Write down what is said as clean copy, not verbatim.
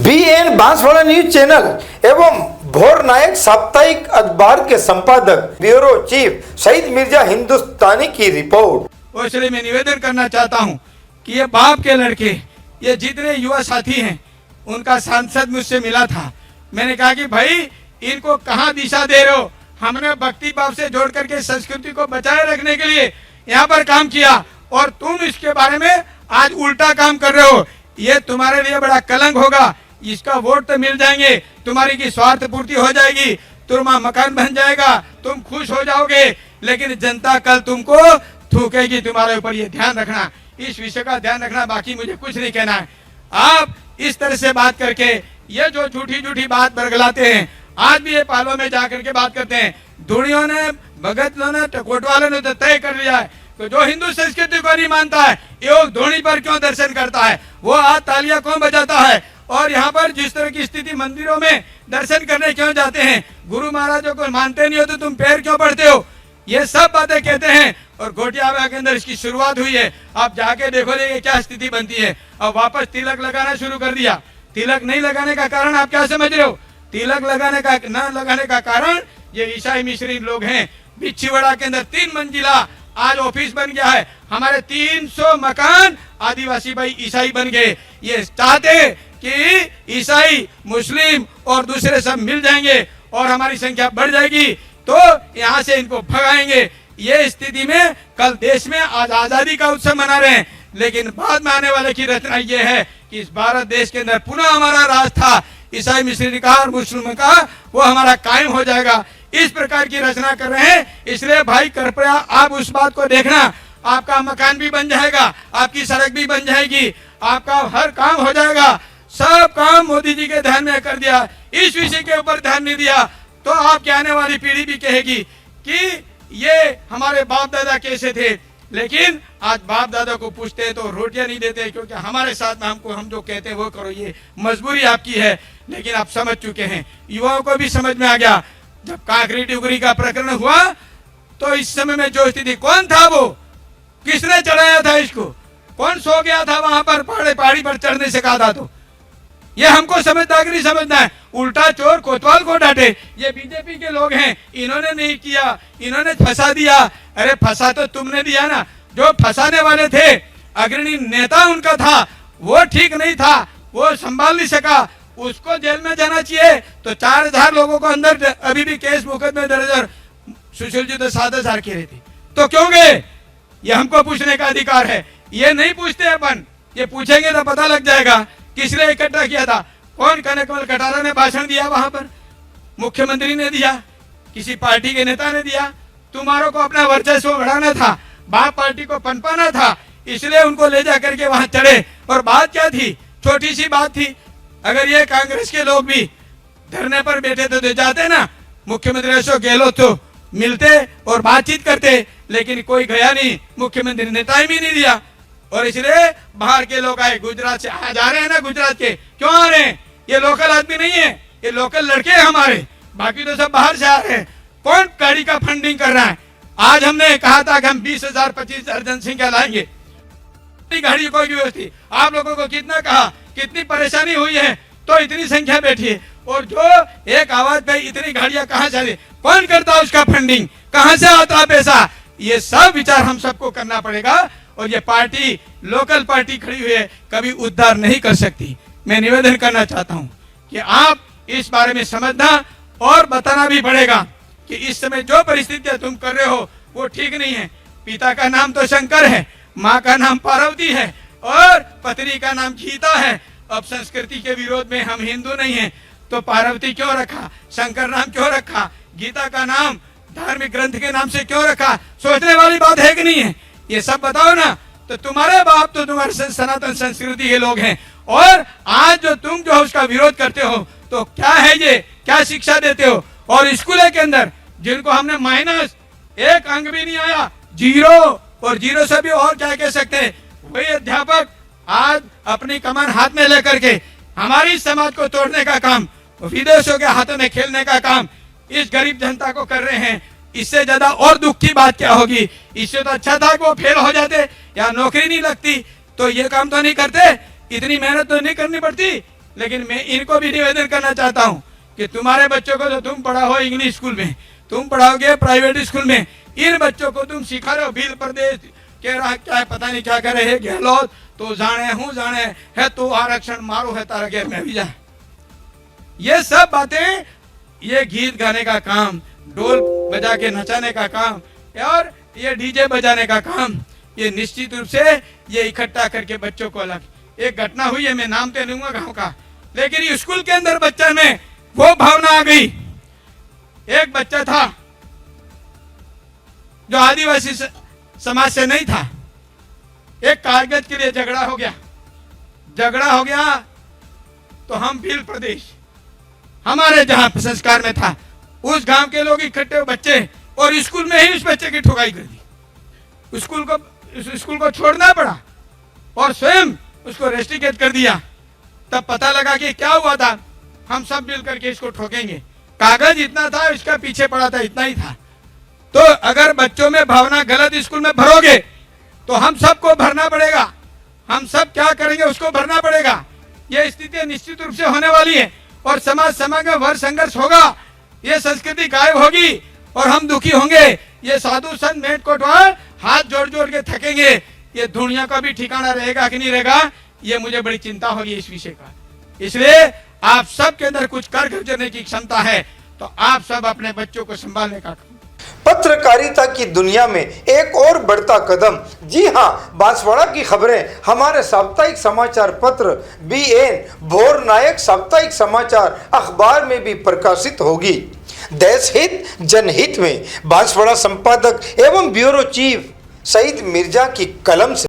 BN Banswara news channel एवं भोर नायक साप्ताहिक अखबार के संपादक ब्यूरो चीफ शहीद मिर्जा हिंदुस्तानी की रिपोर्ट। और इसलिए मैं निवेदन करना चाहता हूं कि ये बाप के लड़के, ये जितने युवा साथी हैं, उनका सांसद मुझसे मिला था। मैंने कहा कि भाई इनको कहाँ दिशा दे रहे हो? हमने भक्ति भाव से जोड़ करके संस्कृति को बचाए रखने के लिए यहाँ पर काम किया और तुम इसके बारे में आज उल्टा काम कर रहे हो। ये तुम्हारे लिए बड़ा कलंक होगा। इसका वोट तो मिल जाएंगे, तुम्हारी की स्वार्थ पूर्ति हो जाएगी, तुम्हारा मकान बन जाएगा, तुम खुश हो जाओगे, लेकिन जनता कल तुमको थूकेगी। तुम्हारे ऊपर ये ध्यान रखना, इस विषय का ध्यान रखना। बाकी मुझे कुछ नहीं कहना है। आप इस तरह से बात करके ये जो झूठी झूठी बात बरगलाते हैं, आज भी ये पालों में जाकर के बात करते हैं। धुड़ियों ने, भगतों ने, कोटवालों ने तो तय कर लिया है तो जो हिंदू संस्कृति को नहीं मानता है ये धोनी पर क्यों दर्शन करता है, वो आज तालियां क्यों बजाता है, और यहाँ पर जिस तरह की स्थिति मंदिरों में दर्शन करने क्यों जाते हैं, गुरु महाराजों को मानते नहीं हो तो तुम पैर क्यों पड़ते हो, ये सब बातें कहते हैं। और घोटियाबा के अंदर इसकी शुरुआत हुई है। आप जाके देखोगे क्या स्थिति बनती है। अब वापस तिलक लगाना शुरू कर दिया। तिलक नहीं लगाने का कारण आप क्या समझ रहे हो? तिलक लगाने का न लगाने का कारण ये ईसाई मिश्री लोग हैं। बिच्छीवाड़ा के अंदर 3 मंजिला आज ऑफिस बन गया है। हमारे 300 मकान आदिवासी भाई ईसाई बन गए। ये चाहते कि ईसाई, मुस्लिम और दूसरे सब मिल जाएंगे और हमारी संख्या बढ़ जाएगी तो यहाँ से इनको भगाएंगे। ये स्थिति में कल देश में आज आजादी का उत्सव मना रहे हैं, लेकिन बाद में आने वाले की रचना ये है कि इस भारत देश के अंदर पुनः हमारा राज था ईसाई मिश्री का और मुस्लिम का, वो हमारा कायम हो जाएगा। इस प्रकार की रचना कर रहे हैं। इसलिए भाई कृपया आप उस बात को देखना, आपका मकान भी बन जाएगा, आपकी सड़क भी बन जाएगी, आपका हर काम हो जाएगा। सब काम मोदी जी के ध्यान में कर दिया, इस विषय के ऊपर ध्यान नहीं दिया तो आपकी आने वाली पीढ़ी भी कहेगी कि ये हमारे बाप दादा कैसे थे। लेकिन आज बाप दादा को पूछते हैं तो रोटियां नहीं देते, क्योंकि हमारे साथ में हम जो कहते हैं वो करो। ये मजबूरी आपकी है, लेकिन आप समझ चुके हैं। युवाओं को भी समझ में आ गया। जब कांकरी टिकरी का प्रकरण हुआ तो इस समय में जो स्थिति, कौन था वो, किसने चढ़ाया था इसको, कौन सो गया था वहां पर पहाड़ी पर चढ़ने से कहा था, तो ये हमको समझदारी समझना है। उल्टा चोर कोतवाल को डांटे, ये बीजेपी के लोग हैं, इन्होंने नहीं किया, इन्होंने फंसा दिया। अरे फंसा तो तुमने दिया ना, जो फंसाने वाले थे अग्रणी नेता उनका था, वो ठीक नहीं था, वो संभाल नहीं सका, उसको जेल में जाना चाहिए। तो 4000 लोगों को अंदर अभी भी केस मुकदमे दर्ज, और सुशील जी तो 7000 की रही थी, तो क्यों गए? ये हमको पूछने का अधिकार है। ये नहीं पूछते अपन, ये पूछेंगे तो पता लग जाएगा किसने इकट्ठा किया था। कौन? कनकमल कटारा ने भाषण दिया वहां पर, मुख्यमंत्री ने दिया, किसी पार्टी के नेता ने दिया। तुम्हारों को अपना वर्चस्व बढ़ाना था, बाप पार्टी को पनपाना था, इसलिए उनको ले जा करके वहां चढ़े। और बात क्या थी? छोटी सी बात थी। अगर ये कांग्रेस के लोग भी धरने पर बैठे तो जाते ना, मुख्यमंत्री अशोक गहलोत तो मिलते और बातचीत करते, लेकिन कोई गया नहीं, मुख्यमंत्री ने टाइम ही नहीं दिया। और इसलिए बाहर के लोग आए, गुजरात से आज आ रहे हैं ना, गुजरात के क्यों आ रहे हैं? ये लोकल आदमी नहीं है, ये लोकल लड़के हैं हमारे, बाकी तो सब बाहर से आ रहे हैं। कौन गाड़ी का फंडिंग कर रहा है? आज हमने कहा था कि हम 20,000 25,000 जनसंख्या लाएंगे, गाड़ी कोई व्यवस्थित, आप लोगों को कितना कहा, कितनी परेशानी हुई है तो इतनी संख्या बैठी है। और जो एक आवाज पे इतनी गाड़ियां कहाँ से, कौन करता उसका फंडिंग, कहाँ से आता पैसा? ये सब विचार हम सबको करना पड़ेगा। और ये पार्टी, लोकल पार्टी खड़ी हुई है, कभी उद्धार नहीं कर सकती। मैं निवेदन करना चाहता हूं कि आप इस बारे में समझना और बताना भी पड़ेगा कि इस समय जो परिस्थितियां तुम कर रहे हो वो ठीक नहीं है। पिता का नाम तो शंकर है, माँ का नाम पार्वती है और पत्नी का नाम गीता है। अब संस्कृति के विरोध में हम हिंदू नहीं हैं तो पार्वती क्यों रखा, शंकर नाम क्यों रखा, गीता का नाम धार्मिक ग्रंथ के नाम से क्यों रखा? सोचने वाली बात है कि नहीं है? ये सब बताओ ना। तो तुम्हारे बाप तो तुम्हारे सनातन संस्कृति के लोग हैं, और आज जो तुम जो उसका विरोध करते हो तो क्या है ये, क्या शिक्षा देते हो? और स्कूलों के अंदर जिनको हमने माइनस 1 अंक भी नहीं आया, 0, और 0 से भी और क्या कह सकते हैं, वही अध्यापक आज अपनी कमान हाथ में लेकर के हमारी समाज को तोड़ने का काम, विदेशों के हाथों में खेलने का काम इस गरीब जनता को कर रहे हैं। इससे ज्यादा और दुख की बात क्या होगी? इससे तो अच्छा था कि वो फेल हो जाते या नौकरी नहीं लगती, तो ये काम तो नहीं करते, इतनी मेहनत तो नहीं करनी पड़ती, लेकिन मैं इनको भी निवेदन करना चाहता हूँ कि तुम्हारे बच्चों को जो तुम पढ़ाओ इंग्लिश स्कूल में, तुम पढ़ाओगे प्राइवेट स्कूल में, इन बच्चों को तुम सिखा रहे हो भील प्रदेश कह रहा क्या पता नहीं क्या करे है गहलोत तो जाने है तो आरक्षण मारो है तारा गैर में भी जा। ये सब बातें, ये गीत गाने का काम, ढोल बजा के नचाने का काम और ये डीजे बजाने का काम, ये निश्चित रूप से ये इकट्ठा करके बच्चों को अलग। एक घटना हुई है, मैं नाम तो लूंगा गांव का, लेकिन स्कूल के अंदर बच्चा में वो भावना आ गई। एक बच्चा था जो आदिवासी समाज से नहीं था, एक कागज के लिए झगड़ा हो गया तो हम भील प्रदेश हमारे जहां संस्कार में था, उस गांव के लोग इकट्ठे हुए बच्चे और स्कूल में ही उस बच्चे की ठुकाई कर दी। स्कूल को छोड़ना पड़ा और स्वयं उसको रेस्ट्रिकेट कर दिया। तब पता लगा कि क्या हुआ था, हम सब मिल करके इसको ठोकेंगे। कागज इतना था, इसका पीछे पड़ा था, इतना ही था। तो अगर बच्चों में भावना गलत स्कूल में भरोगे तो हम सबको भरना पड़ेगा, हम सब क्या करेंगे उसको भरना पड़ेगा। यह स्थिति निश्चित रूप से होने वाली है और समाज में वर्ग संघर्ष होगा, ये संस्कृति गायब होगी और हम दुखी होंगे। ये साधु संत मेट कोट हाथ जोड़ जोड़ के थकेंगे, ये दुनिया का भी ठिकाना रहेगा कि नहीं रहेगा, ये मुझे बड़ी चिंता होगी इस विषय का। इसलिए आप सब के अंदर कुछ कर गुजरने की क्षमता है तो आप सब अपने बच्चों को संभालने का। पत्रकारिता की दुनिया में एक और बढ़ता कदम, जी हाँ, बांसवाड़ा की खबरें हमारे साप्ताहिक समाचार पत्र BN भोर नायक साप्ताहिक समाचार अखबार में भी प्रकाशित होगी। देश हित जनहित में बांसवाड़ा संपादक एवं ब्यूरो चीफ सईद मिर्जा की कलम से।